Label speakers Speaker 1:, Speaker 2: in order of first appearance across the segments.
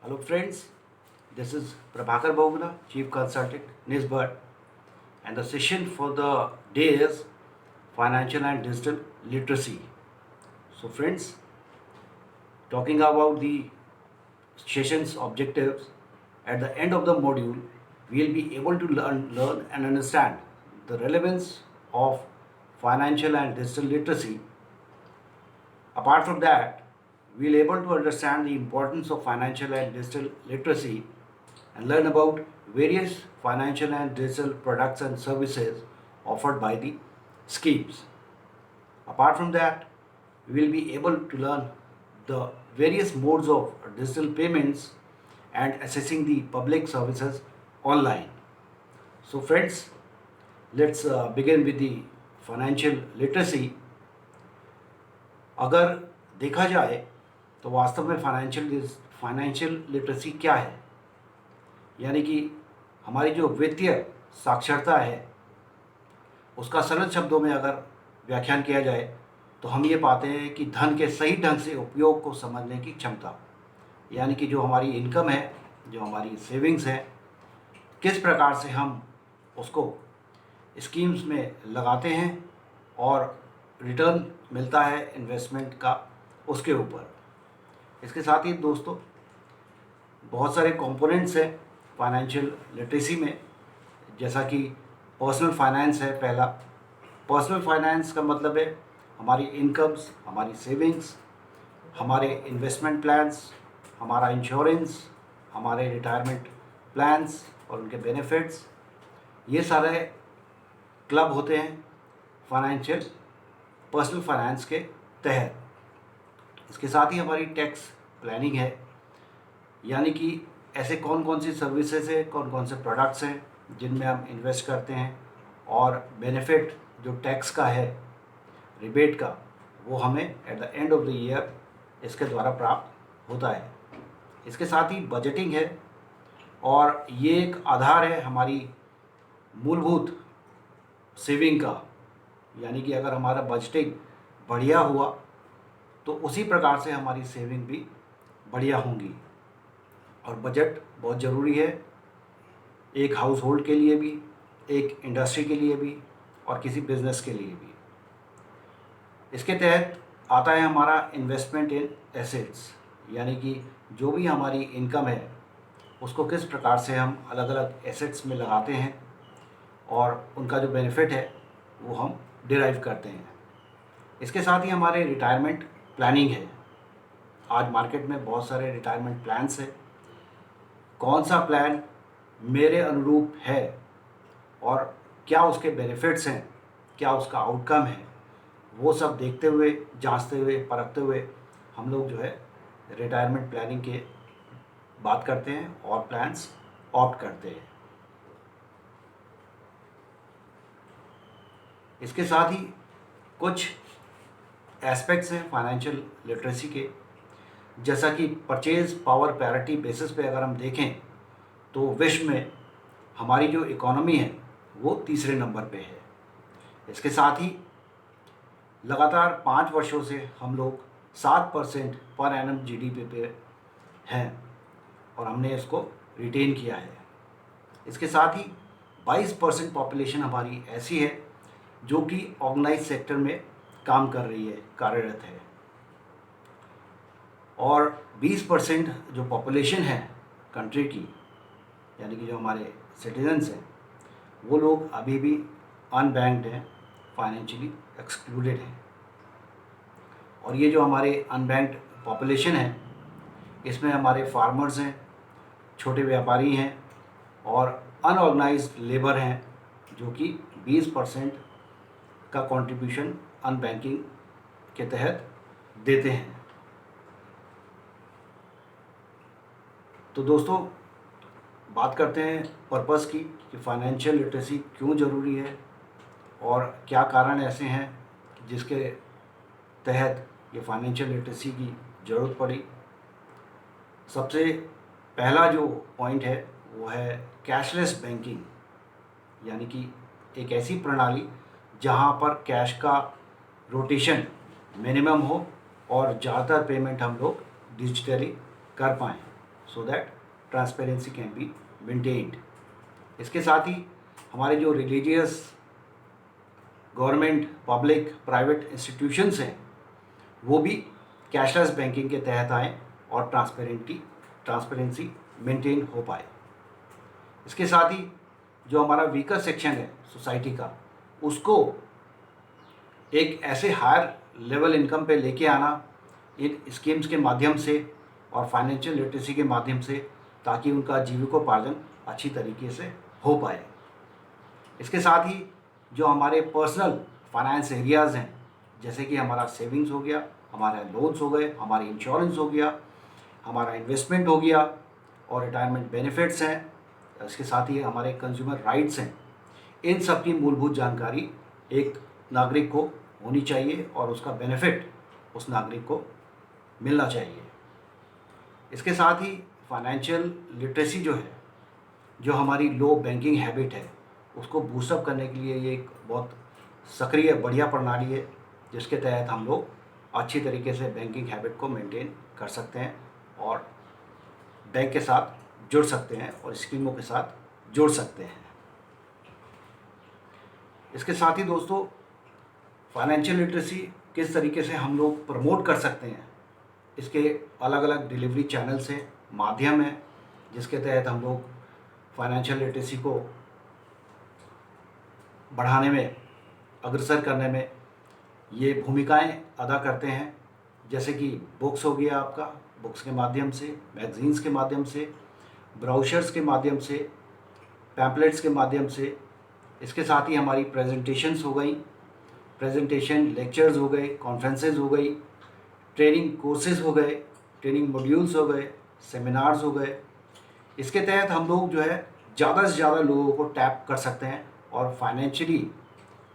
Speaker 1: Hello friends, this is Prabhakar Bogula, Chief Consultant, NISBAD, and the session for the day is Financial and Digital Literacy. So friends, talking about the session's objectives, at the end of the module, we will be able to learn and understand the relevance of financial and digital literacy. Apart from that, we will able to understand the importance of financial and digital literacy and learn about various financial and digital products and services offered by the schemes. Apart from that, we will be able to learn the various modes of digital payments and accessing the public services online. So friends, let's begin with the financial literacy. अगर देखा जाए तो वास्तव में financial literacy क्या है, यानी कि हमारी जो वित्तीय साक्षरता है उसका सरल शब्दों में अगर व्याख्यान किया जाए तो हम ये पाते हैं कि धन के सही ढंग से उपयोग को समझने की क्षमता, यानी कि जो हमारी इनकम है, जो हमारी सेविंग्स है, किस प्रकार से हम उसको स्कीम्स में लगाते हैं और रिटर्न मिलता है इन्वेस्टमेंट का उसके ऊपर। इसके साथ ही दोस्तों बहुत सारे कंपोनेंट्स हैं फाइनेंशियल लिटरेसी में, जैसा कि पर्सनल फाइनेंस है। पहला, पर्सनल फाइनेंस का मतलब है हमारी इनकम्स, हमारी सेविंग्स, हमारे इन्वेस्टमेंट प्लान्स, हमारा इंश्योरेंस, हमारे रिटायरमेंट प्लान्स और उनके बेनिफिट्स, ये सारे क्लब होते हैं फाइनेंशियल पर्सनल फाइनेंस के तहत। इसके साथ ही हमारी टैक्स प्लानिंग है, यानी कि ऐसे कौन कौन सी सर्विसेज है, कौन कौन से प्रोडक्ट्स हैं जिनमें हम इन्वेस्ट करते हैं और बेनिफिट जो टैक्स का है, रिबेट का, वो हमें eight the end of the year इसके द्वारा प्राप्त होता है। इसके साथ ही बजटिंग है और ये एक आधार है हमारी मूलभूत सेविंग का, यानी कि अगर हमारा बजटिंग बढ़िया हुआ तो उसी प्रकार से हमारी सेविंग भी बढ़िया होंगी। और बजट बहुत ज़रूरी है, एक हाउस होल्ड के लिए भी, एक इंडस्ट्री के लिए भी और किसी बिजनेस के लिए भी। इसके तहत आता है हमारा इन्वेस्टमेंट इन एसेट्स, यानी कि जो भी हमारी इनकम है उसको किस प्रकार से हम अलग अलग एसेट्स में लगाते हैं और उनका जो बेनिफिट है वो हम डिराइव करते हैं। इसके साथ ही हमारे रिटायरमेंट प्लानिंग है। आज मार्केट में बहुत सारे रिटायरमेंट प्लान्स हैं, कौन सा प्लान मेरे अनुरूप है और क्या उसके बेनिफिट्स हैं, क्या उसका आउटकम है, वो सब देखते हुए, जांचते हुए, परखते हुए हम लोग जो है रिटायरमेंट प्लानिंग के बात करते हैं और प्लान्स ऑप्ट करते हैं। इसके साथ ही कुछ एस्पेक्ट्स हैं फाइनेंशियल लिटरेसी के, जैसा कि परचेज पावर पैरिटी बेसिस पे अगर हम देखें तो विश्व में हमारी जो इकोनॉमी है वो तीसरे नंबर पे है। इसके साथ ही लगातार 5 वर्षों से हम लोग 7% पर एनम जीडीपी पे हैं और हमने इसको रिटेन किया है। इसके साथ ही 22% पॉपुलेशन हमारी ऐसी है जो कि ऑर्गेनाइज सेक्टर में काम कर रही है, कार्यरत है, और 20% जो पॉपुलेशन है कंट्री की, यानी कि जो हमारे सिटीजन्स हैं, वो लोग अभी भी अनबैंक्ड हैं, फाइनेंशियली एक्सक्लूडेड हैं। और ये जो हमारे अनबैंक्ड पॉपुलेशन है इसमें हमारे फार्मर्स हैं, छोटे व्यापारी हैं और अनऑर्गेनाइज्ड लेबर हैं, जो कि 20% का कंट्रीब्यूशन अनबैंकिंग के तहत देते हैं। तो दोस्तों बात करते हैं पर्पस की कि फाइनेंशियल लिटरेसी क्यों ज़रूरी है और क्या कारण ऐसे हैं जिसके तहत ये फाइनेंशियल लिटरेसी की ज़रूरत पड़ी। सबसे पहला जो पॉइंट है वो है कैशलेस बैंकिंग, यानी कि एक ऐसी प्रणाली जहां पर कैश का रोटेशन मिनिमम हो और ज़्यादातर पेमेंट हम लोग डिजिटली कर पाएँ। so that transparency can be maintained. इसके साथ ही हमारे जो religious government public private institutions हैं वो भी कैशलेस बैंकिंग के तहत आएँ और ट्रांसपेरेंसी मेंटेन हो पाए। इसके साथ ही जो हमारा वीकर सेक्शन है सोसाइटी का, उसको एक ऐसे हायर लेवल इनकम पे लेके आना इन स्कीम्स के माध्यम से और फाइनेंशियल लिटरेसी के माध्यम से, ताकि उनका जीविकोपार्जन अच्छी तरीके से हो पाए। इसके साथ ही जो हमारे पर्सनल फाइनेंस एरियाज़ हैं, जैसे कि हमारा सेविंग्स हो गया, हमारे लोन्स हो गए, हमारी इंश्योरेंस हो गया, हमारा इन्वेस्टमेंट हो गया और रिटायरमेंट बेनिफिट्स हैं, इसके साथ ही हमारे कंज्यूमर राइट्स हैं, इन सब की मूलभूत जानकारी एक नागरिक को होनी चाहिए और उसका बेनिफिट उस नागरिक को मिलना चाहिए। इसके साथ ही फाइनेंशियल लिटरेसी जो है, जो हमारी लो बैंकिंग हैबिट है, उसको बूस्टअप करने के लिए ये एक बहुत सक्रिय बढ़िया प्रणाली है, जिसके तहत हम लोग अच्छी तरीके से बैंकिंग हैबिट को मेंटेन कर सकते हैं और बैंक के साथ जुड़ सकते हैं और स्कीमों के साथ जुड़ सकते हैं। इसके साथ ही दोस्तों, फाइनेंशियल लिटरेसी किस तरीके से हम लोग प्रमोट कर सकते हैं, इसके अलग अलग डिलीवरी चैनल्स हैं, माध्यम हैं, जिसके तहत हम लोग फाइनेंशियल लिटरेसी को बढ़ाने में, अग्रसर करने में ये भूमिकाएं अदा करते हैं। जैसे कि बुक्स हो गया आपका, बुक्स के माध्यम से, मैगजीन्स के माध्यम से, ब्राउशर्स के माध्यम से, पैम्पलेट्स के माध्यम से। इसके साथ ही हमारी प्रेजेंटेशंस हो गई, प्रेजेंटेशन लेक्चर्स हो गए, कॉन्फ्रेंसेस हो गई, ट्रेनिंग कोर्सेज हो गए, ट्रेनिंग मॉड्यूल्स हो गए, सेमिनार्स हो गए। इसके तहत हम लोग जो है ज़्यादा से ज़्यादा लोगों को टैप कर सकते हैं और फाइनेंशियली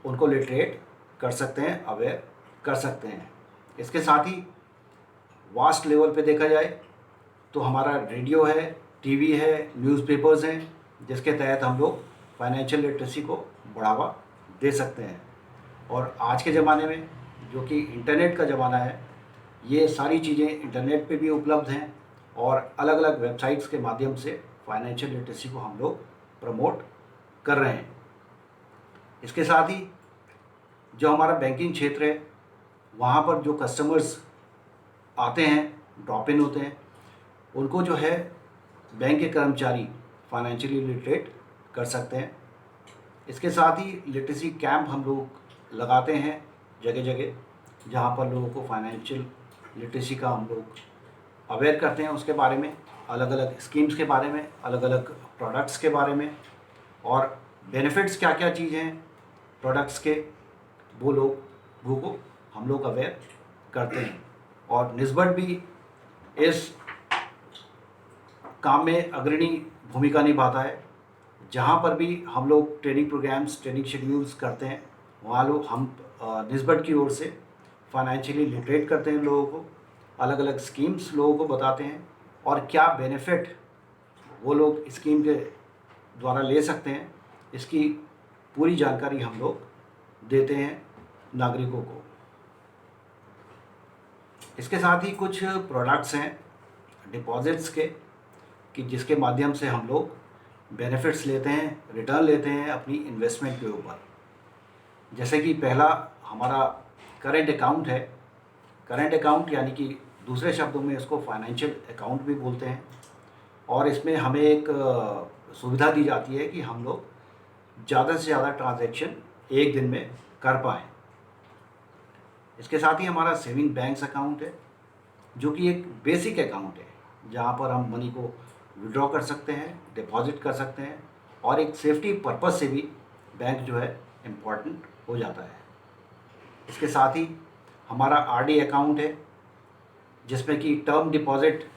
Speaker 1: उनको लिटरेट कर सकते हैं, अवेयर कर सकते हैं। इसके साथ ही वास्ट लेवल पे देखा जाए तो हमारा रेडियो है, टीवी है, न्यूज़पेपर्स हैं, जिसके तहत हम लोग फाइनेंशियल लिटरेसी को बढ़ावा दे सकते हैं। और आज के ज़माने में जो कि इंटरनेट का ज़माना है, ये सारी चीज़ें इंटरनेट पे भी उपलब्ध हैं और अलग अलग वेबसाइट्स के माध्यम से फाइनेंशियल लिटरेसी को हम लोग प्रमोट कर रहे हैं। इसके साथ ही जो हमारा बैंकिंग क्षेत्र है, वहाँ पर जो कस्टमर्स आते हैं, ड्रॉप इन होते हैं, उनको जो है बैंक के कर्मचारी फाइनेंशियली लिटरेट कर सकते हैं। इसके साथ ही लिटरेसी कैंप हम लोग लगाते हैं जगह जगह, जहाँ पर लोगों को फाइनेंशियल लिटरेसी का हम लोग अवेयर करते हैं, उसके बारे में, अलग अलग स्कीम्स के बारे में, अलग अलग प्रोडक्ट्स के बारे में और बेनिफिट्स क्या क्या चीज़ हैं प्रोडक्ट्स के, वो लोगों को हम लोग अवेयर करते हैं। और निस्बत भी इस काम में अग्रणी भूमिका निभाता है। जहाँ पर भी हम लोग ट्रेनिंग प्रोग्राम्स, ट्रेनिंग शेड्यूल्स करते हैं, वहाँ लोग हम निस्बत की ओर से फाइनेंशियली लिटरेट करते हैं लोगों को, अलग अलग स्कीम्स लोगों को बताते हैं और क्या बेनिफिट वो लोग स्कीम के द्वारा ले सकते हैं, इसकी पूरी जानकारी हम लोग देते हैं नागरिकों को। इसके साथ ही कुछ प्रोडक्ट्स हैं डिपॉजिट्स के, कि जिसके माध्यम से हम लोग बेनिफिट्स लेते हैं, रिटर्न लेते हैं अपनी इन्वेस्टमेंट के ऊपर। जैसे कि पहला हमारा करेंट अकाउंट है। करेंट अकाउंट यानी कि दूसरे शब्दों में इसको फाइनेंशियल अकाउंट भी बोलते हैं और इसमें हमें एक सुविधा दी जाती है कि हम लोग ज़्यादा से ज़्यादा ट्रांजैक्शन एक दिन में कर पाएँ। इसके साथ ही हमारा सेविंग बैंक्स अकाउंट है, जो कि एक बेसिक अकाउंट है, जहाँ पर हम मनी को विड्रॉ कर सकते हैं, डिपॉजिट कर सकते हैं और एक सेफ्टी पर्पस से भी बैंक जो है इम्पॉर्टेंट हो जाता है। इसके साथ ही हमारा आरडी अकाउंट है, जिसमें कि टर्म डिपॉजिट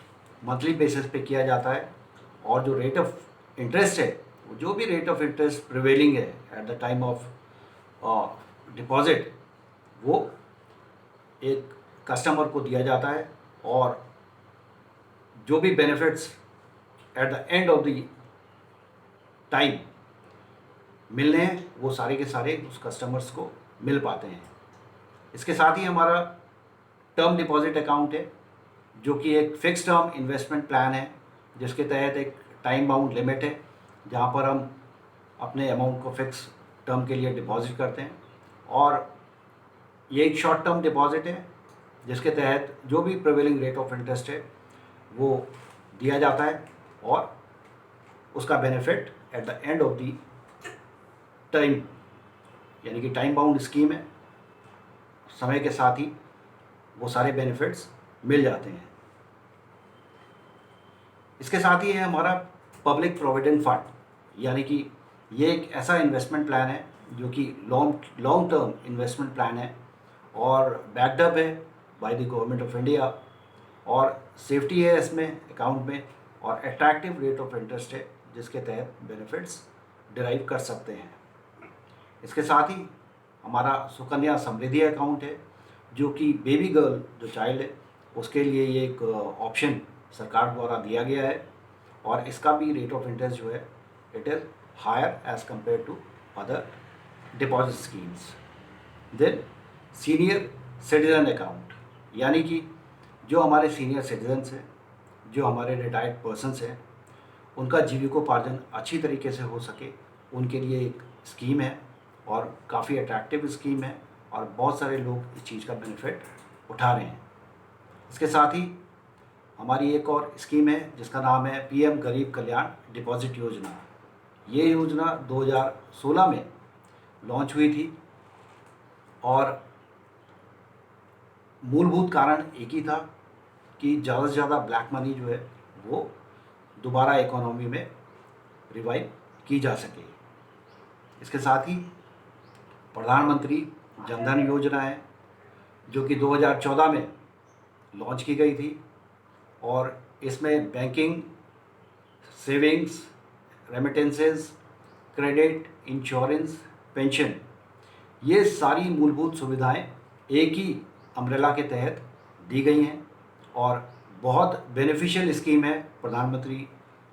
Speaker 1: मंथली बेसिस पे किया जाता है और जो रेट ऑफ इंटरेस्ट है, जो भी रेट ऑफ इंटरेस्ट प्रिवेलिंग है at the time of deposit, वो एक कस्टमर को दिया जाता है और जो भी benefits eight the end of the time मिलने हैं, वो सारे के सारे उस कस्टमर्स को मिल पाते हैं। इसके साथ ही हमारा टर्म डिपॉजिट अकाउंट है, जो कि एक फ़िक्स टर्म इन्वेस्टमेंट प्लान है, जिसके तहत एक टाइम बाउंड लिमिट है जहाँ पर हम अपने अमाउंट को फिक्स टर्म के लिए डिपॉजिट करते हैं, और ये एक शॉर्ट टर्म डिपॉजिट है जिसके तहत जो भी प्रिवेलिंग रेट ऑफ इंटरेस्ट है वो दिया जाता है, और उसका benefit eight the end of the time, यानी कि टाइम बाउंड स्कीम है, समय के साथ ही वो सारे बेनिफिट्स मिल जाते हैं। इसके साथ ही है हमारा पब्लिक प्रोविडेंट फंड, यानी कि ये एक ऐसा इन्वेस्टमेंट प्लान है जो कि लॉन्ग टर्म इन्वेस्टमेंट प्लान है और बैकअप है by the government of India, और सेफ्टी है इसमें अकाउंट में, और अट्रैक्टिव रेट ऑफ इंटरेस्ट है जिसके तहत बेनिफिट्स डिराइव कर सकते हैं। इसके साथ ही हमारा सुकन्या समृद्धि अकाउंट है जो कि बेबी गर्ल जो चाइल्ड है उसके लिए ये एक ऑप्शन सरकार द्वारा दिया गया है, और इसका भी रेट ऑफ इंटरेस्ट जो है it is higher as compare to other deposit schemes. Then senior citizen account, यानी कि जो हमारे सीनियर सिटीजन्स हैं, जो हमारे रिटायर्ड पर्सनस हैं, उनका जीविकोपार्जन अच्छी तरीके से हो सके उनके लिए एक स्कीम है, और काफ़ी अट्रैक्टिव स्कीम है, और बहुत सारे लोग इस चीज़ का बेनिफिट उठा रहे हैं। इसके साथ ही हमारी एक और स्कीम है जिसका नाम है पीएम गरीब कल्याण डिपॉजिट योजना। ये योजना 2016 में लॉन्च हुई थी, और मूलभूत कारण एक ही था कि ज़्यादा से ज़्यादा ब्लैक मनी जो है वो दोबारा इकोनॉमी में रिवाइव की जा सके। इसके साथ ही प्रधानमंत्री जनधन योजना है जो कि 2014 में लॉन्च की गई थी, और इसमें banking, savings, remittances, credit, insurance, pension, ये सारी मूलभूत सुविधाएं एक ही अम्ब्रेला के तहत दी गई हैं, और बहुत बेनिफिशियल स्कीम है प्रधानमंत्री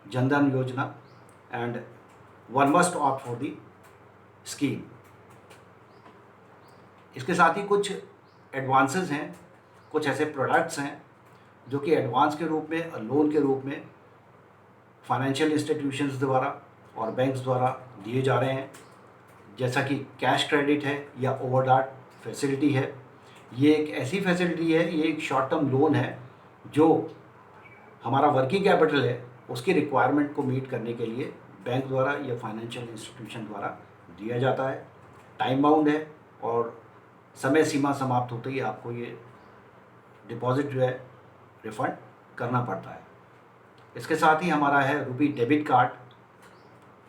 Speaker 1: जनधन योजना, and one must opt for the scheme. इसके साथ ही कुछ एडवांसेस हैं, कुछ ऐसे प्रोडक्ट्स हैं जो कि एडवांस के रूप में, लोन के रूप में फाइनेंशियल इंस्टीट्यूशंस द्वारा और बैंक्स द्वारा दिए जा रहे हैं, जैसा कि कैश क्रेडिट है या ओवरड्राफ्ट फैसिलिटी है। ये एक ऐसी फैसिलिटी है, ये एक शॉर्ट टर्म लोन है जो हमारा वर्किंग कैपिटल है उसकी रिक्वायरमेंट को मीट करने के लिए बैंक द्वारा या फाइनेंशियल इंस्टीट्यूशन द्वारा दिया जाता है। टाइम बाउंड है, और समय सीमा समाप्त होते ही आपको ये डिपॉजिट जो है रिफ़ंड करना पड़ता है। इसके साथ ही हमारा है रुपी डेबिट कार्ड।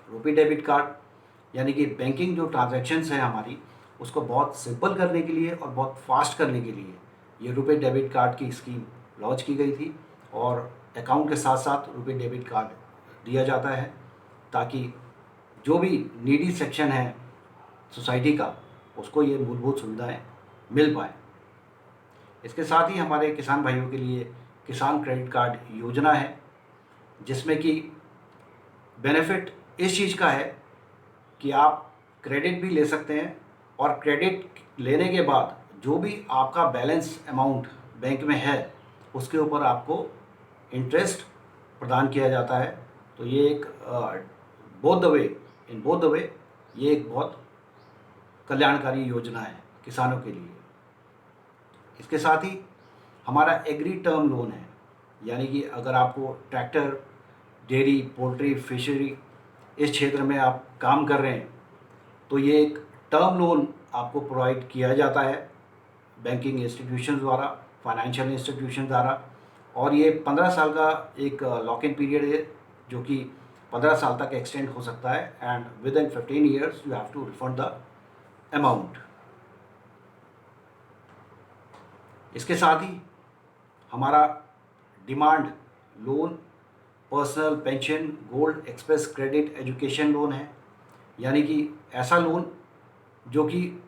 Speaker 1: रुपी डेबिट कार्ड यानी कि बैंकिंग जो ट्रांजैक्शंस है हमारी उसको बहुत सिंपल करने के लिए और बहुत फास्ट करने के लिए ये रुपे डेबिट कार्ड की स्कीम लॉन्च की गई थी, और अकाउंट के साथ साथ रुपे डेबिट कार्ड दिया जाता है ताकि जो भी नीडी सेक्शन है सोसाइटी का उसको ये मूलभूत सुविधाएं मिल पाए। इसके साथ ही हमारे किसान भाइयों के लिए किसान क्रेडिट कार्ड योजना है जिसमें कि बेनिफिट इस चीज़ का है कि आप क्रेडिट भी ले सकते हैं, और क्रेडिट लेने के बाद जो भी आपका बैलेंस अमाउंट बैंक में है उसके ऊपर आपको इंटरेस्ट प्रदान किया जाता है। तो ये एक बोथ द वे ये एक बहुत कल्याणकारी योजना है किसानों के लिए। इसके साथ ही हमारा एग्री टर्म लोन है, यानी कि अगर आपको ट्रैक्टर, डेयरी, पोल्ट्री, फिशरी इस क्षेत्र में आप काम कर रहे हैं तो ये एक टर्म लोन आपको प्रोवाइड किया जाता है बैंकिंग इंस्टीट्यूशन द्वारा, फाइनेंशियल इंस्टीट्यूशन द्वारा, और ये 15 साल का एक लॉक इन पीरियड है जो कि 15 साल तक एक्सटेंड हो सकता है, and within 15 years you have to refund the amount. इसके साथ ही हमारा demand loan, personal pension, gold, express credit, education loan है, यानी कि ऐसा लोन जो कि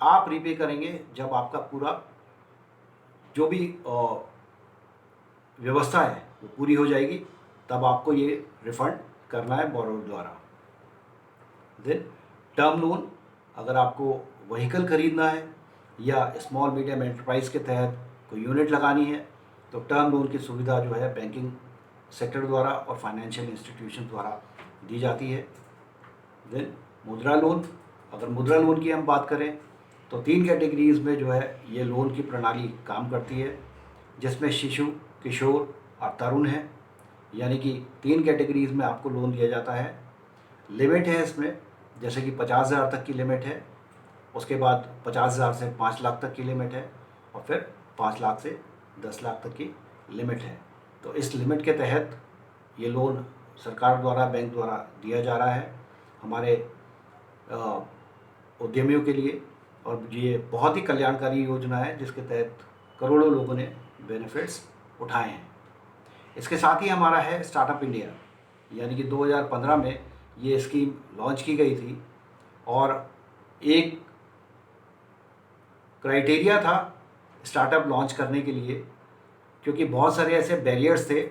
Speaker 1: आप रीपे करेंगे जब आपका पूरा जो भी व्यवस्था है वो पूरी हो जाएगी, तब आपको ये रिफ़ंड करना है बोरोवर द्वारा। देन टर्म लोन, अगर आपको व्हीकल खरीदना है या स्मॉल मीडियम एंटरप्राइज के तहत कोई यूनिट लगानी है तो टर्म लोन की सुविधा जो है बैंकिंग सेक्टर द्वारा और फाइनेंशियल इंस्टीट्यूशन द्वारा दी जाती है। देन मुद्रा लोन, अगर मुद्रा लोन की हम बात करें तो 3 कैटेगरीज में जो है ये लोन की प्रणाली काम करती है, जिसमें शिशु, किशोर और तरुण है। यानी कि 3 कैटेगरीज में आपको लोन दिया जाता है। लिमिट है इसमें, जैसे कि 50,000 तक की लिमिट है, उसके बाद 50,000 से 5 लाख तक की लिमिट है, और फिर 5 लाख से 10 लाख तक की लिमिट है। तो इस लिमिट के तहत ये लोन सरकार द्वारा, बैंक द्वारा दिया जा रहा है हमारे उद्यमियों के लिए, और ये बहुत ही कल्याणकारी योजना है जिसके तहत करोड़ों लोगों ने बेनिफिट्स उठाए हैं। इसके साथ ही हमारा है स्टार्टअप इंडिया, यानी कि 2015 में ये स्कीम लॉन्च की गई थी, और एक क्राइटेरिया था स्टार्टअप लॉन्च करने के लिए, क्योंकि बहुत सारे ऐसे बैरियर्स थे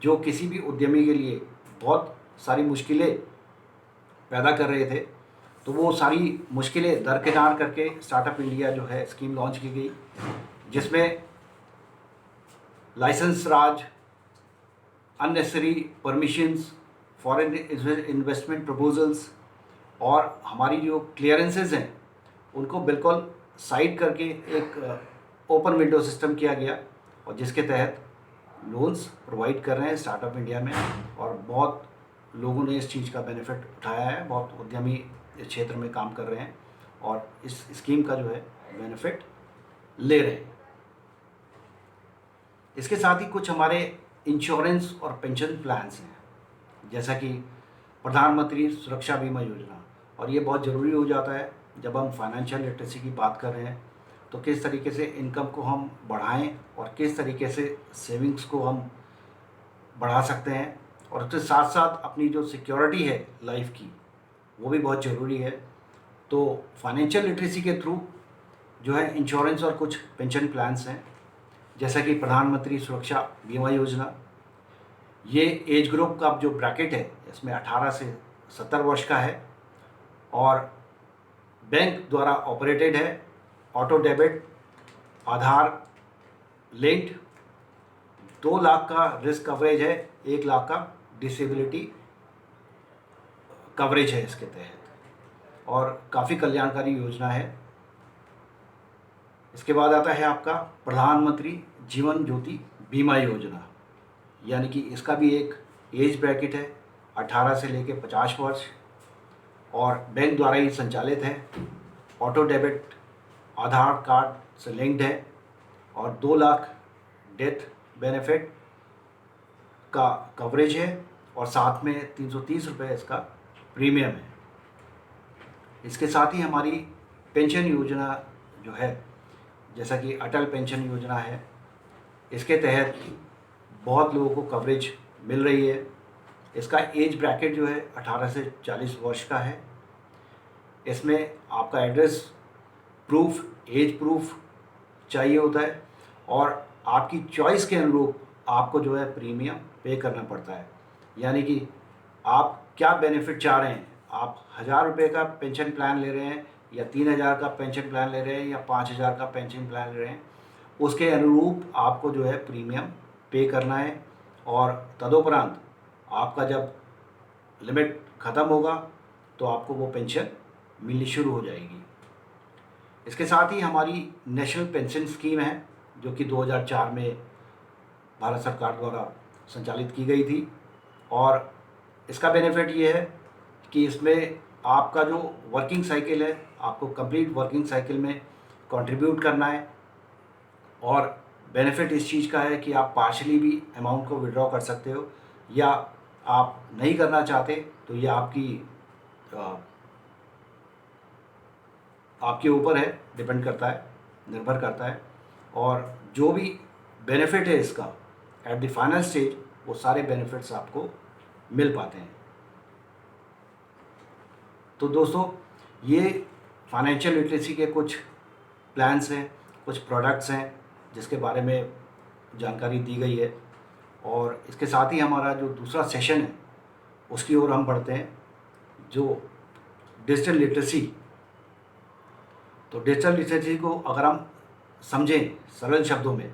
Speaker 1: जो किसी भी उद्यमी के लिए बहुत सारी मुश्किलें पैदा कर रहे थे। तो वो सारी मुश्किलें दरकिनार करके स्टार्टअप इंडिया जो है स्कीम लॉन्च की गई, जिसमें licence raj, unnecessary permissions, foreign investment proposals और हमारी जो क्लियरेंसेस हैं उनको बिल्कुल साइड करके एक ओपन विंडो सिस्टम किया गया, और जिसके तहत लोन्स प्रोवाइड कर रहे हैं स्टार्टअप इंडिया में, और बहुत लोगों ने इस चीज़ का बेनिफिट उठाया है। बहुत उद्यमी इस क्षेत्र में काम कर रहे हैं और इस स्कीम का जो है बेनिफिट ले रहे हैं। इसके साथ ही कुछ हमारे इंश्योरेंस और पेंशन प्लान्स हैं, जैसा कि प्रधानमंत्री सुरक्षा बीमा योजना, और ये बहुत ज़रूरी हो जाता है जब हम फाइनेंशियल लिटरेसी की बात कर रहे हैं, तो किस तरीके से इनकम को हम बढ़ाएं और किस तरीके से सेविंग्स को हम बढ़ा सकते हैं, और उसके साथ साथ अपनी जो सिक्योरिटी है लाइफ की वो भी बहुत ज़रूरी है। तो फाइनेंशियल लिटरेसी के थ्रू जो है इंश्योरेंस और कुछ पेंशन प्लान्स हैं, जैसा कि प्रधानमंत्री सुरक्षा बीमा योजना। ये एज ग्रुप का जो ब्रैकेट है इसमें 18 से 70 वर्ष का है, और बैंक द्वारा ऑपरेटेड है, ऑटो डेबिट, आधार लिंक्ड, 2 लाख का रिस्क कवरेज है, 1 लाख का डिसेबिलिटी कवरेज है इसके तहत, और काफ़ी कल्याणकारी योजना है। इसके बाद आता है आपका प्रधानमंत्री जीवन ज्योति बीमा योजना, यानी कि इसका भी एक एज ब्रैकेट है, 18 से लेकर 50 वर्ष, और बैंक द्वारा ही संचालित है, ऑटो डेबिट, आधार कार्ड से लिंक्ड है, और 2 लाख डेथ बेनिफिट का कवरेज है, और साथ में 330 रुपये इसका प्रीमियम है। इसके साथ ही हमारी पेंशन योजना जो है, जैसा कि अटल पेंशन योजना है, इसके तहत बहुत लोगों को कवरेज मिल रही है। इसका एज ब्रैकेट जो है 18 से 40 वर्ष का है। इसमें आपका एड्रेस प्रूफ, एज प्रूफ चाहिए होता है, और आपकी चॉइस के अनुरूप आपको जो है प्रीमियम पे करना पड़ता है। यानी कि आप क्या बेनिफिट चाह रहे हैं, आप 1,000 रुपये का पेंशन प्लान ले रहे हैं, या 3,000 का पेंशन प्लान ले रहे हैं, या 5,000 का पेंशन प्लान ले रहे हैं, उसके अनुरूप आपको जो है प्रीमियम पे करना है, और तदुपरांत आपका जब लिमिट ख़त्म होगा तो आपको वो पेंशन मिलनी शुरू हो जाएगी। इसके साथ ही हमारी नेशनल पेंशन स्कीम है, जो कि 2004 में भारत सरकार द्वारा संचालित की गई थी, और इसका बेनिफिट ये है कि इसमें आपका जो वर्किंग साइकिल है, आपको कंप्लीट वर्किंग साइकिल में कंट्रीब्यूट करना है, और बेनिफिट इस चीज़ का है कि आप पार्शली भी अमाउंट को विड्रॉ कर सकते हो, या आप नहीं करना चाहते तो ये आपके ऊपर है, डिपेंड करता है, निर्भर करता है, और जो भी बेनिफिट है इसका एट द फाइनल स्टेज, वो सारे बेनिफिट्स आपको मिल पाते हैं। तो दोस्तों, ये फाइनेंशियल लिटरेसी के कुछ प्लान्स हैं, कुछ प्रोडक्ट्स हैं जिसके बारे में जानकारी दी गई है, और इसके साथ ही हमारा जो दूसरा सेशन है उसकी ओर हम बढ़ते हैं, जो डिजिटल लिटरेसी। तो डिजिटल लिटरेसी को अगर हम समझें सरल शब्दों में,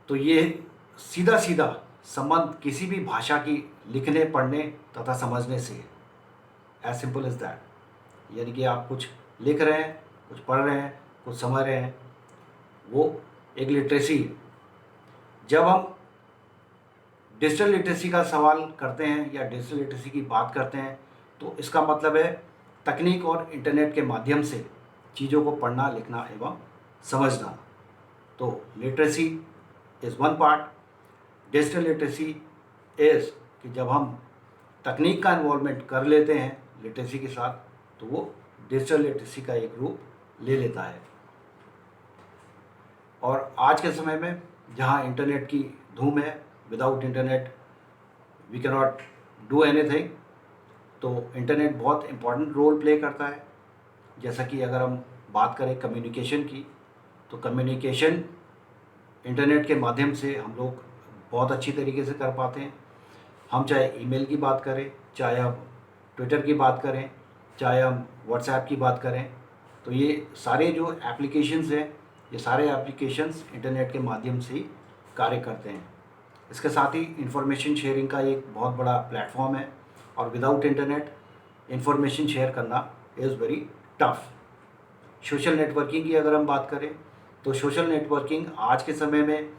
Speaker 1: तो ये सीधा सीधा संबंध किसी भी भाषा की लिखने, पढ़ने तथा समझने से है। As simple as that. यानी कि आप कुछ लिख रहे हैं, कुछ पढ़ रहे हैं, कुछ समझ रहे हैं, वो एक लिटरेसी है। जब हम डिजिटल लिटरेसी का सवाल करते हैं या डिजिटल लिटरेसी की बात करते हैं, तो इसका मतलब है तकनीक और इंटरनेट के माध्यम से चीज़ों को पढ़ना, लिखना एवं समझना। तो literacy is one part. Digital literacy is कि जब हम तकनीक का इन्वॉल्वमेंट कर लेते हैं लिटरेसी के साथ, तो वो डिजिटल लिटरेसी का एक रूप ले लेता है। और आज के समय में जहाँ इंटरनेट की धूम है, without internet we can not do anything. तो इंटरनेट बहुत इम्पॉर्टेंट रोल प्ले करता है। जैसा कि अगर हम बात करें कम्युनिकेशन की, तो कम्युनिकेशन इंटरनेट के माध्यम से हम लोग बहुत अच्छी तरीके से कर पाते हैं। हम चाहे ईमेल की बात करें, चाहे हम ट्विटर की बात करें, चाहे हम व्हाट्सएप की बात करें, तो ये सारे जो एप्लीकेशंस हैं, ये सारे एप्लीकेशंस इंटरनेट के माध्यम से ही कार्य करते हैं। इसके साथ ही इंफॉर्मेशन शेयरिंग का एक बहुत बड़ा प्लेटफॉर्म है, और विदाउट इंटरनेट इंफॉर्मेशन शेयर करना is very tough. Social networking की अगर हम बात करें, तो सोशल नेटवर्किंग आज के समय में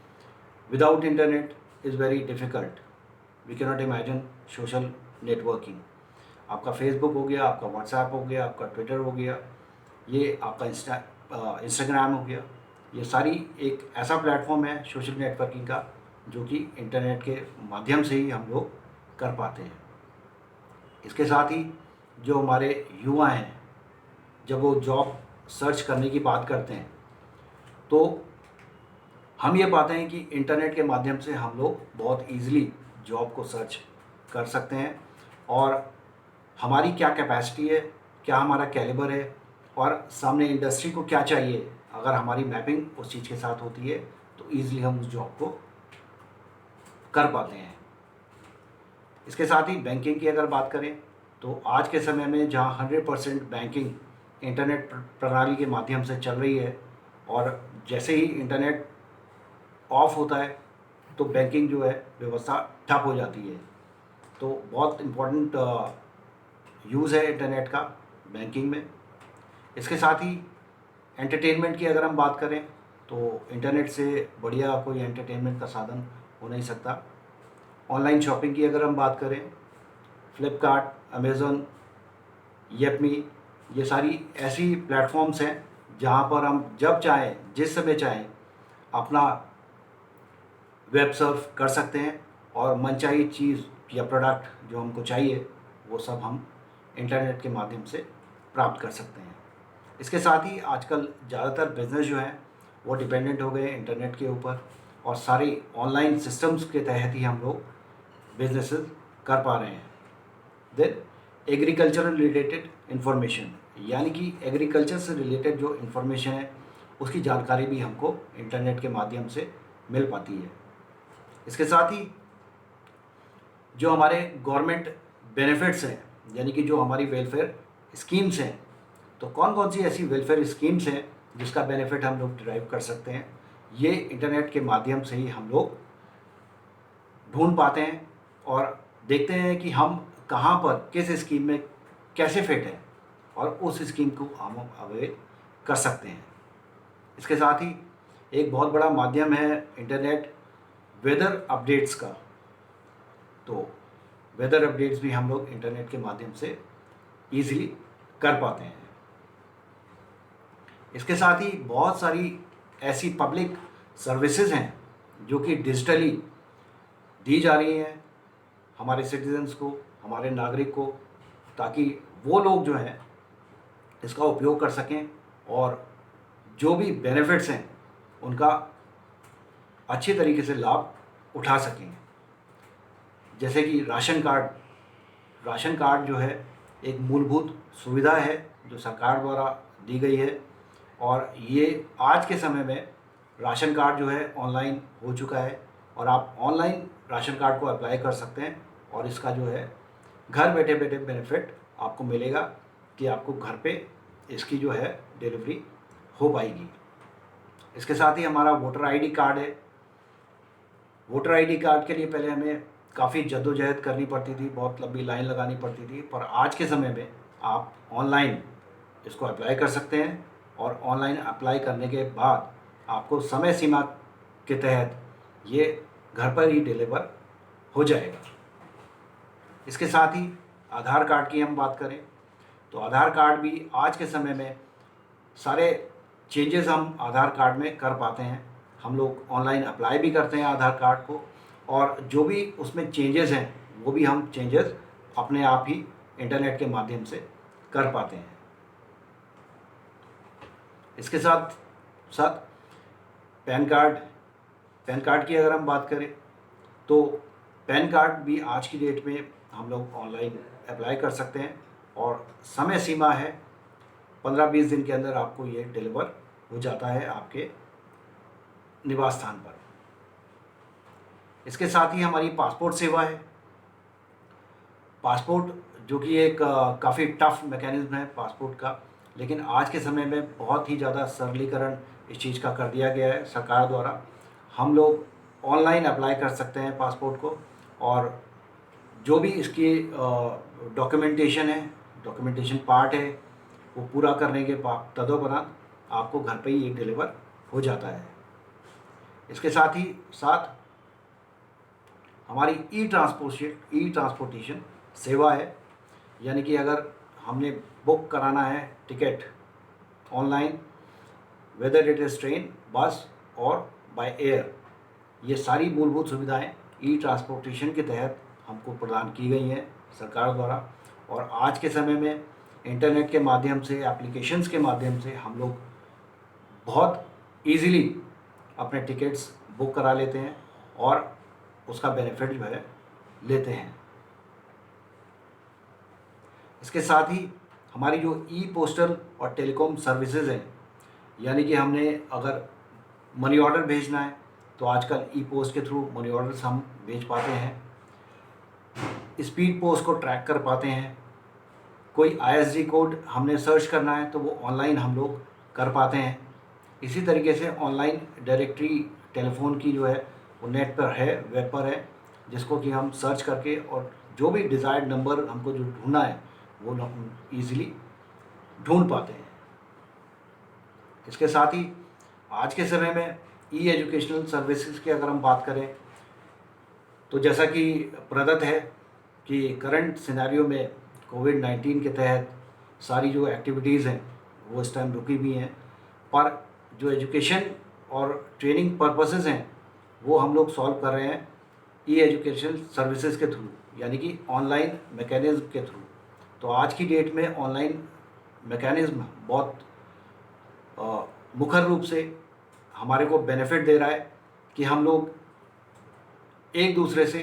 Speaker 1: without internet is very difficult. We can not imagine social networking. आपका फेसबुक हो गया, आपका व्हाट्सएप हो गया, आपका ट्विटर हो गया, ये आपका इंस्टाग्राम हो गया, ये सारी एक ऐसा प्लेटफॉर्म है सोशल नेटवर्किंग का जो कि इंटरनेट के माध्यम से ही हम लोग कर पाते हैं। इसके साथ ही जो हमारे युवा हैं, जब वो जॉब सर्च करने की बात करते हैं, तो हम ये पाते हैं कि इंटरनेट के माध्यम से हम लोग बहुत ईज़िली जॉब को सर्च कर सकते हैं, और हमारी क्या कैपेसिटी है, क्या हमारा कैलिबर है, और सामने इंडस्ट्री को क्या चाहिए, अगर हमारी मैपिंग उस चीज़ के साथ होती है तो ईज़िली हम उस जॉब को कर पाते हैं। इसके साथ ही बैंकिंग की अगर बात करें, तो आज के समय में जहाँ 100% बैंकिंग इंटरनेट प्रणाली के माध्यम से चल रही है, और जैसे ही इंटरनेट ऑफ होता है तो बैंकिंग जो है व्यवस्था ठप हो जाती है। तो बहुत इम्पोर्टेंट यूज़ है इंटरनेट का बैंकिंग में। इसके साथ ही एंटरटेनमेंट की अगर हम बात करें, तो इंटरनेट से बढ़िया कोई एंटरटेनमेंट का साधन हो नहीं सकता। ऑनलाइन शॉपिंग की अगर हम बात करें, फ्लिपकार्ट, अमेज़न, येपमी, ये सारी ऐसी प्लेटफॉर्म्स हैं जहाँ पर हम जब चाहें, जिस समय चाहें, अपना वेब सर्फ कर सकते हैं, और मनचाही चीज़ या प्रोडक्ट जो हमको चाहिए वो सब हम इंटरनेट के माध्यम से प्राप्त कर सकते हैं। इसके साथ ही आजकल ज़्यादातर बिजनेस जो हैं वो डिपेंडेंट हो गए इंटरनेट के ऊपर, और सारी ऑनलाइन सिस्टम्स के तहत ही हम लोग बिजनेसेस कर पा रहे हैं। देन एग्रीकल्चरल रिलेटेड इन्फॉर्मेशन, यानी कि एग्रीकल्चर से रिलेटेड जो इन्फॉर्मेशन है उसकी जानकारी भी हमको इंटरनेट के माध्यम से मिल पाती है। इसके साथ ही जो हमारे गवर्नमेंट बेनिफिट्स हैं, यानी कि जो हमारी वेलफेयर स्कीम्स हैं, तो कौन कौन सी ऐसी वेलफेयर स्कीम्स हैं जिसका बेनिफिट हम लोग डिराइव कर सकते हैं, ये इंटरनेट के माध्यम से ही हम लोग ढूंढ पाते हैं, और देखते हैं कि हम कहाँ पर किस स्कीम में कैसे फिट हैं, और उस स्कीम को हम अवेल कर सकते हैं। इसके साथ ही एक बहुत बड़ा माध्यम है इंटरनेट वेदर अपडेट्स का। तो वेदर अपडेट्स भी हम लोग इंटरनेट के माध्यम से ईज़िली कर पाते हैं। इसके साथ ही बहुत सारी ऐसी पब्लिक सर्विसेज हैं जो कि डिजिटली दी जा रही हैं हमारे सिटीजन्स को, हमारे नागरिक को, ताकि वो लोग जो हैं इसका उपयोग कर सकें, और जो भी बेनिफिट्स हैं उनका अच्छी तरीके से लाभ उठा सकें। जैसे कि राशन कार्ड जो है एक मूलभूत सुविधा है जो सरकार द्वारा दी गई है, और ये आज के समय में राशन कार्ड जो है ऑनलाइन हो चुका है, और आप ऑनलाइन राशन कार्ड को अप्लाई कर सकते हैं, और इसका जो है घर बैठे बैठे बेनिफिट आपको मिलेगा कि आपको घर पे इसकी जो है डिलीवरी हो पाएगी। इसके साथ ही हमारा वोटर आईडी कार्ड है, वोटर आईडी कार्ड के लिए पहले हमें काफ़ी जद्दोजहद करनी पड़ती थी, बहुत लंबी लाइन लगानी पड़ती थी, पर आज के समय में आप ऑनलाइन इसको अप्लाई कर सकते हैं और ऑनलाइन अप्लाई करने के बाद आपको समय सीमा के तहत ये घर पर ही डिलीवर हो जाएगा। इसके साथ ही आधार कार्ड की हम बात करें तो आधार कार्ड भी आज के समय में सारे चेंजेस हम आधार कार्ड में कर पाते हैं। हम लोग ऑनलाइन अप्लाई भी करते हैं आधार कार्ड को, और जो भी उसमें चेंजेस हैं वो भी हम चेंजेस अपने आप ही इंटरनेट के माध्यम से कर पाते हैं। इसके साथ साथ पैन कार्ड की अगर हम बात करें तो पैन कार्ड भी आज की डेट में हम लोग ऑनलाइन अप्लाई कर सकते हैं और समय सीमा है 15-20 दिन के अंदर आपको ये डिलीवर हो जाता है आपके निवास स्थान पर। इसके साथ ही हमारी पासपोर्ट सेवा है। पासपोर्ट जो कि एक काफ़ी टफ मैकेनिज्म है पासपोर्ट का, लेकिन आज के समय में बहुत ही ज़्यादा सरलीकरण इस चीज़ का कर दिया गया है सरकार द्वारा। हम लोग ऑनलाइन अप्लाई कर सकते हैं पासपोर्ट को, और जो भी इसकी डॉक्यूमेंटेशन है, डॉक्यूमेंटेशन पार्ट है, वो पूरा करने के तदोपरांत आपको घर पे ही ये डिलीवर हो जाता है। इसके साथ ही साथ हमारी ई ट्रांसपोर्टेशन सेवा है, यानी कि अगर हमने बुक कराना है ticket online, whether it is train, बस और बाय एयर, ये सारी मूलभूत सुविधाएं ई ट्रांसपोर्टेशन के तहत हमको प्रदान की गई हैं सरकार द्वारा। और आज के समय में इंटरनेट के माध्यम से, एप्लीकेशंस के माध्यम से हम लोग बहुत इजीली अपने टिकट्स बुक करा लेते हैं और उसका बेनिफिट जो है लेते हैं। इसके साथ ही हमारी जो ई पोस्टल और टेलीकॉम सर्विसेज हैं, यानी कि हमने अगर मनी ऑर्डर भेजना है तो आजकल ई पोस्ट के थ्रू मनी ऑर्डर्स हम भेज पाते हैं, स्पीड पोस्ट को ट्रैक कर पाते हैं, कोई ISD कोड हमने सर्च करना है तो वो ऑनलाइन हम लोग कर पाते हैं। इसी तरीके से ऑनलाइन डायरेक्टरी टेलीफोन की जो है वो नेट पर है, वेब पर है, जिसको कि हम सर्च करके और जो भी डिज़ायर्ड नंबर हमको जो ढूंढना है वो हम ईज़िली ढूंढ पाते हैं। इसके साथ ही आज के समय में ई एजुकेशनल सर्विसेज की अगर हम बात करें तो जैसा कि प्रदत्त है कि करंट सिनेरियो में कोविड-19 के तहत सारी जो एक्टिविटीज़ हैं वो इस टाइम रुकी हुई हैं, पर जो एजुकेशन और ट्रेनिंग पर्पसेस हैं वो हम लोग सॉल्व कर रहे हैं ई एजुकेशन सर्विसेज के थ्रू, यानी कि ऑनलाइन मैकेनिज़्म के थ्रू। तो आज की डेट में ऑनलाइन मैकेनिज़्म बहुत मुखर रूप से हमारे को बेनिफिट दे रहा है कि हम लोग एक दूसरे से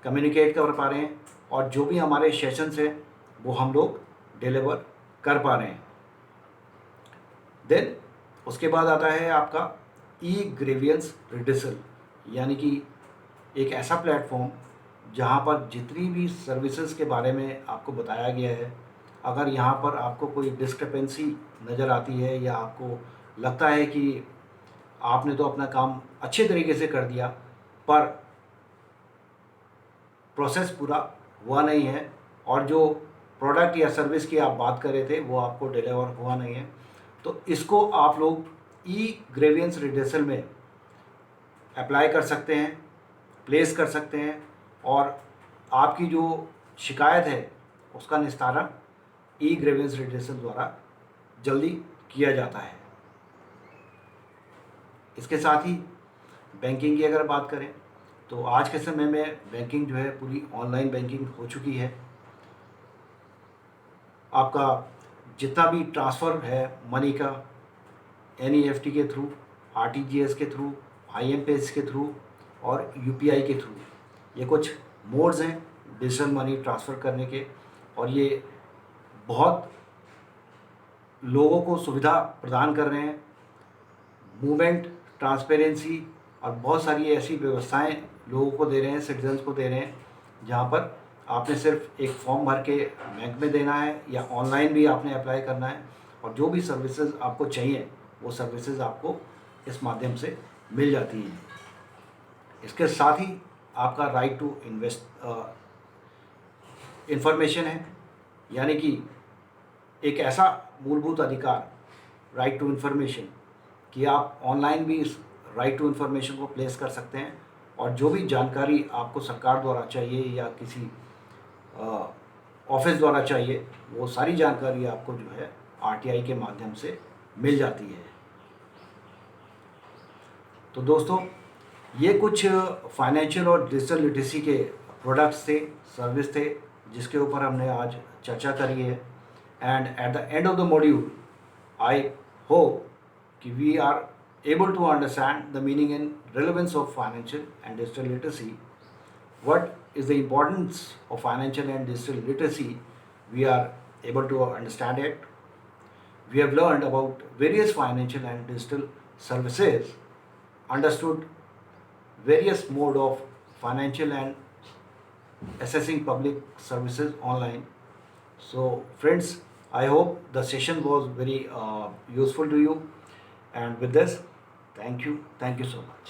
Speaker 1: कम्युनिकेट कर पा रहे हैं और जो भी हमारे सेशंस हैं वो हम लोग डिलीवर कर पा रहे हैं। देन उसके बाद आता है आपका ई ग्रीवियंस रिड्यूसल, यानी कि एक ऐसा प्लेटफॉर्म जहां पर जितनी भी सर्विसेज के बारे में आपको बताया गया है, अगर यहाँ पर आपको कोई डिस्क्रिपेंसी नज़र आती है या आपको लगता है कि आपने तो अपना काम अच्छे तरीके से कर दिया पर प्रोसेस पूरा हुआ नहीं है और जो प्रोडक्ट या सर्विस की आप बात कर रहे थे वो आपको डिलीवर हुआ नहीं है, तो इसको आप लोग ई ग्रीवियंस रिड्यूसल में अप्लाई कर सकते हैं, प्लेस कर सकते हैं और आपकी जो शिकायत है उसका निस्तारण ई ग्रीवियंस रिड्यूसल द्वारा जल्दी किया जाता है। इसके साथ ही बैंकिंग की अगर बात करें तो आज के समय में बैंकिंग जो है पूरी ऑनलाइन बैंकिंग हो चुकी है। आपका जितना भी ट्रांसफ़र है मनी का NEFT के थ्रू, RTGS के थ्रू, IMPS के थ्रू और UPI के थ्रू, ये कुछ मोड्स हैं डिजिटल मनी ट्रांसफ़र करने के, और ये बहुत लोगों को सुविधा प्रदान कर रहे हैं। मूवमेंट, ट्रांसपेरेंसी और बहुत सारी ऐसी व्यवस्थाएं लोगों को दे रहे हैं, सिटीजन्स को दे रहे हैं, जहां पर आपने सिर्फ एक फॉर्म भर के बैंक में देना है या ऑनलाइन भी आपने अप्लाई करना है और जो भी सर्विसेज आपको चाहिए वो सर्विसेज आपको इस माध्यम से मिल जाती हैं। इसके साथ ही आपका राइट टू इंफॉर्मेशन है, यानी कि एक ऐसा मूलभूत अधिकार, राइट टू इंफॉर्मेशन, कि आप ऑनलाइन भी इस राइट टू इंफॉर्मेशन को प्लेस कर सकते हैं और जो भी जानकारी आपको सरकार द्वारा चाहिए या किसी ऑफिस द्वारा चाहिए, वो सारी जानकारी आपको जो है आरटीआई के माध्यम से मिल जाती है। तो दोस्तों, ये कुछ फाइनेंशियल और डिजिटल लिटरेसी के प्रोडक्ट्स थे, सर्विस थे, जिसके ऊपर हमने आज चर्चा करी है। And at the end of the module I hope कि we are able to understand the meaning and relevance of financial and digital literacy. What is the importance of financial and digital literacy? We are able to understand it. We have learned about various financial and digital services, understood various mode of financial and assessing public services online. So friends, I hope the session was very useful to you. And with this, thank you so much.